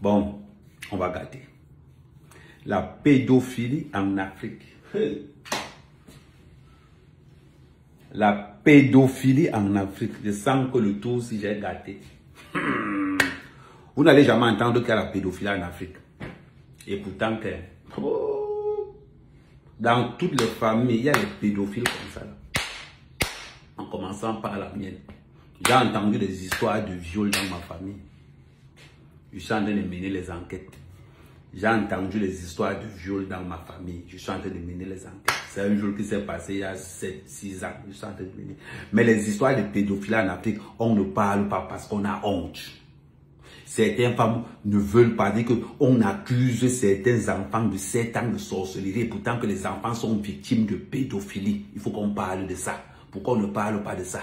Bon, on va gâter. La pédophilie en Afrique. La pédophilie en Afrique. Je sens que le tour, si j'ai gâté. Vous n'allez jamais entendre qu'il y a la pédophilie en Afrique. Et pourtant, dans toutes les familles, il y a des pédophiles comme ça. Là. En commençant par la mienne. J'ai entendu des histoires de viol dans ma famille. Je suis en train de mener les enquêtes. J'ai entendu les histoires de viol dans ma famille. Je suis en train de mener les enquêtes. C'est un jour qui s'est passé il y a 7-6 ans. Je suis en train de mener. Mais les histoires de pédophilie en Afrique, on ne parle pas parce qu'on a honte. Certaines femmes ne veulent pas dire qu'on accuse certains enfants de 7 ans de sorcellerie. Pourtant que les enfants sont victimes de pédophilie. Il faut qu'on parle de ça. Pourquoi on ne parle pas de ça?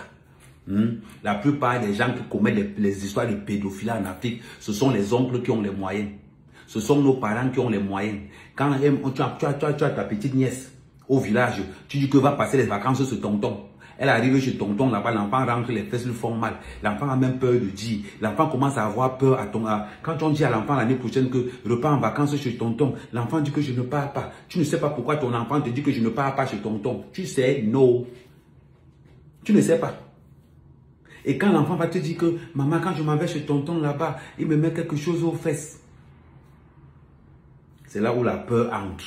La plupart des gens qui commettent les histoires de pédophilie en Afrique, ce sont les oncles qui ont les moyens. Ce sont nos parents qui ont les moyens. Quand tu as ta petite nièce au village, tu dis que va passer les vacances sur tonton. Elle arrive chez tonton, là-bas, l'enfant rentre, les fesses lui font mal. L'enfant a même peur de dire. L'enfant commence à avoir peur quand on dit à l'enfant l'année prochaine que repars en vacances chez tonton, l'enfant dit que je ne pars pas. Tu ne sais pas pourquoi ton enfant te dit que je ne pars pas chez tonton. Tu sais, non. Tu ne sais pas. Et quand l'enfant va te dire que maman, quand je m'en vais chez tonton là-bas, il me met quelque chose aux fesses. C'est là où la peur entre.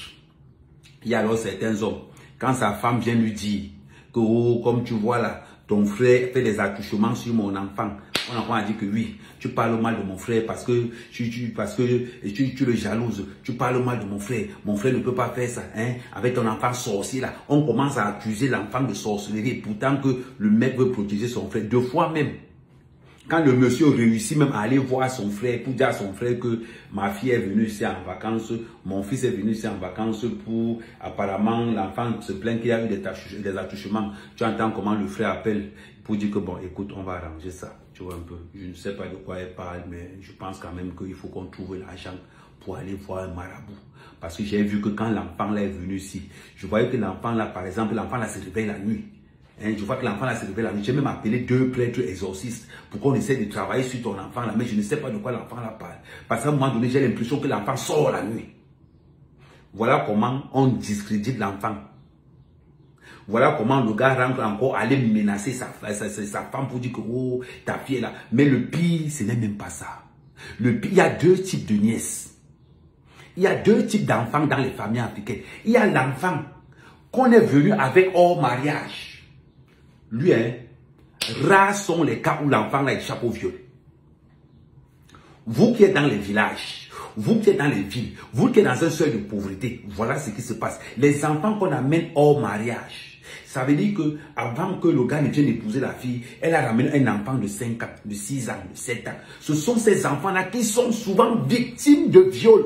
Il y a alors certains hommes, quand sa femme vient lui dire que, oh, comme tu vois là, ton frère fait des attouchements sur mon enfant. Mon enfant a dit que oui, tu parles mal de mon frère parce que tu le jalouses. Tu parles mal de mon frère. Mon frère ne peut pas faire ça. Hein? Avec ton enfant sorcier là, on commence à accuser l'enfant de sorcellerie. Pourtant que le mec veut protéger son frère. 2 fois même. Quand le monsieur réussit même à aller voir son frère pour dire à son frère que ma fille est venue ici en vacances, mon fils est venu ici en vacances pour, apparemment, l'enfant se plaint qu'il y a eu des attouchements. Tu entends comment le frère appelle pour dire que bon, écoute, on va arranger ça. Tu vois un peu, je ne sais pas de quoi elle parle, mais je pense quand même qu'il faut qu'on trouve l'argent pour aller voir un marabout. Parce que j'ai vu que quand l'enfant là est venu ici, je voyais que l'enfant là, par exemple, l'enfant là se réveille la nuit. Je vois que l'enfant là se réveille la nuit. J'ai même appelé 2 prêtres exorcistes pour qu'on essaie de travailler sur ton enfant là. Mais je ne sais pas de quoi l'enfant là parle. Parce qu'à un moment donné, j'ai l'impression que l'enfant sort la nuit. Voilà comment on discrédite l'enfant. Voilà comment le gars rentre encore aller menacer sa femme pour dire que oh, ta fille est là. Mais le pire, ce n'est même pas ça. Le pire, il y a 2 types de nièces. Il y a 2 types d'enfants dans les familles africaines. Il y a l'enfant qu'on est venu avec hors mariage. Lui, rares sont les cas où l'enfant échappe au viol. Vous qui êtes dans les villages, vous qui êtes dans les villes, vous qui êtes dans un seuil de pauvreté, voilà ce qui se passe. Les enfants qu'on amène hors mariage, ça veut dire que avant que le gars ne vienne épouser la fille, elle a ramené un enfant de 5 ans, de 6 ans, de 7 ans. Ce sont ces enfants-là qui sont souvent victimes de viol.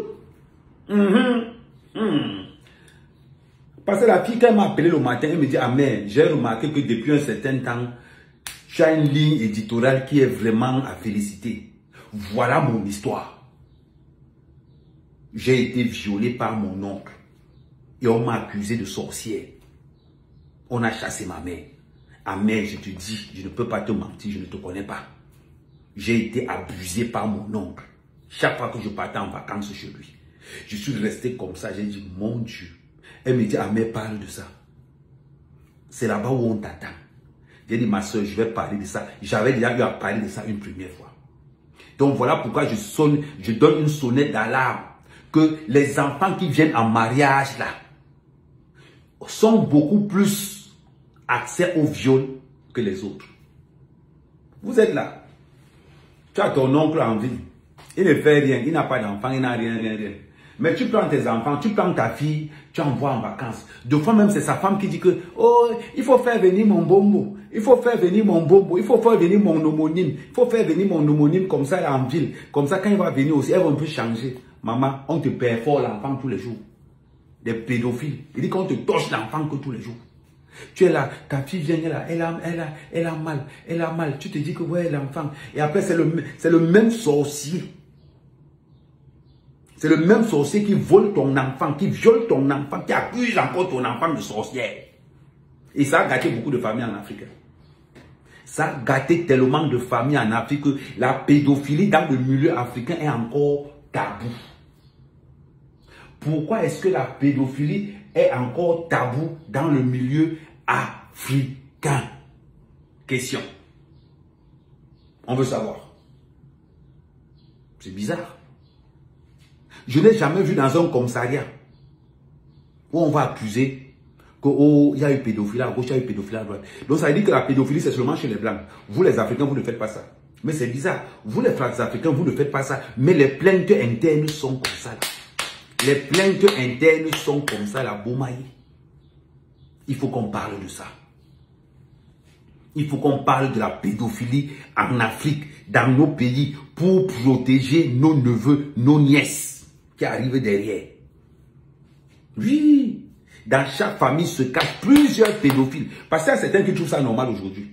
Parce que la fille, quand elle m'a appelé le matin, elle me dit, ah mais j'ai remarqué que depuis un certain temps, tu as une ligne éditoriale qui est vraiment à féliciter. Voilà mon histoire. J'ai été violé par mon oncle. Et on m'a accusé de sorcière. On a chassé ma mère. Ah mais je te dis, je ne peux pas te mentir, je ne te connais pas. J'ai été abusé par mon oncle. Chaque fois que je partais en vacances chez lui. Je suis resté comme ça, j'ai dit, mon Dieu. Elle me dit, ah mais parle de ça. C'est là-bas où on t'attend. J'ai dit, ma soeur, je vais parler de ça. J'avais déjà eu à parler de ça une première fois. Donc voilà pourquoi je donne une sonnette d'alarme. Que les enfants qui viennent en mariage là, sont beaucoup plus accès au viol que les autres. Vous êtes là. Tu as ton oncle en ville. Il ne fait rien. Il n'a pas d'enfant. Il n'a rien. Mais tu prends tes enfants, tu prends ta fille, tu envoies en vacances. 2 fois même, c'est sa femme qui dit que, oh, il faut faire venir mon bombo. Il faut faire venir mon bobo. Il faut faire venir mon homonyme. Il faut faire venir mon homonyme comme ça en ville. Comme ça, quand il va venir aussi, elle va un peu changer. Maman, on te perfore l'enfant tous les jours. Des pédophiles. Il dit qu'on te torche l'enfant que tous les jours. Tu es là, ta fille vient là, elle a mal. Tu te dis que ouais, l'enfant. Et après, c'est le même sorcier. C'est le même sorcier qui vole ton enfant, qui viole ton enfant, qui accuse encore ton enfant de sorcière. Et ça a gâté beaucoup de familles en Afrique. Ça a gâté tellement de familles en Afrique que la pédophilie dans le milieu africain est encore tabou? Pourquoi est-ce que la pédophilie est encore tabou dans le milieu africain? Question. On veut savoir. C'est bizarre. Je n'ai jamais vu dans un commissariat où on va accuser qu'il y a eu pédophilie à gauche, il y a eu pédophilie à droite. Donc ça veut dire que la pédophilie, c'est seulement chez les Blancs. Vous, les Africains, vous ne faites pas ça. Mais c'est bizarre. Vous, les frères africains, vous ne faites pas ça. Mais les plaintes internes sont comme ça. Là. Les plaintes internes sont comme ça, la Boumaï. Il faut qu'on parle de ça. Il faut qu'on parle de la pédophilie en Afrique, dans nos pays, pour protéger nos neveux, nos nièces qui arrivent derrière. Oui, dans chaque famille se cachent plusieurs pédophiles. Parce qu'il y a certains qui trouvent ça normal aujourd'hui.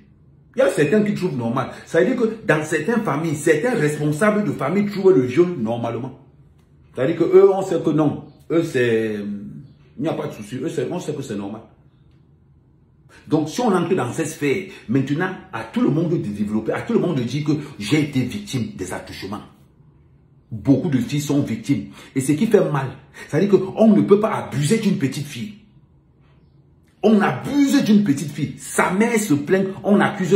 Il y a certains qui trouvent normal. Ça veut dire que dans certaines familles, certains responsables de famille trouvent le viol normalement. Ça veut dire que eux, on sait que non. Eux, c'est... Il n'y a pas de souci. Eux, on sait que c'est normal. Donc, si on entre dans cette sphère, maintenant, à tout le monde de développer, à tout le monde de dire que j'ai été victime des attouchements. Beaucoup de filles sont victimes. Et ce qui fait mal, c'est-à-dire qu'on ne peut pas abuser d'une petite fille. On abuse d'une petite fille. Sa mère se plaint, on accuse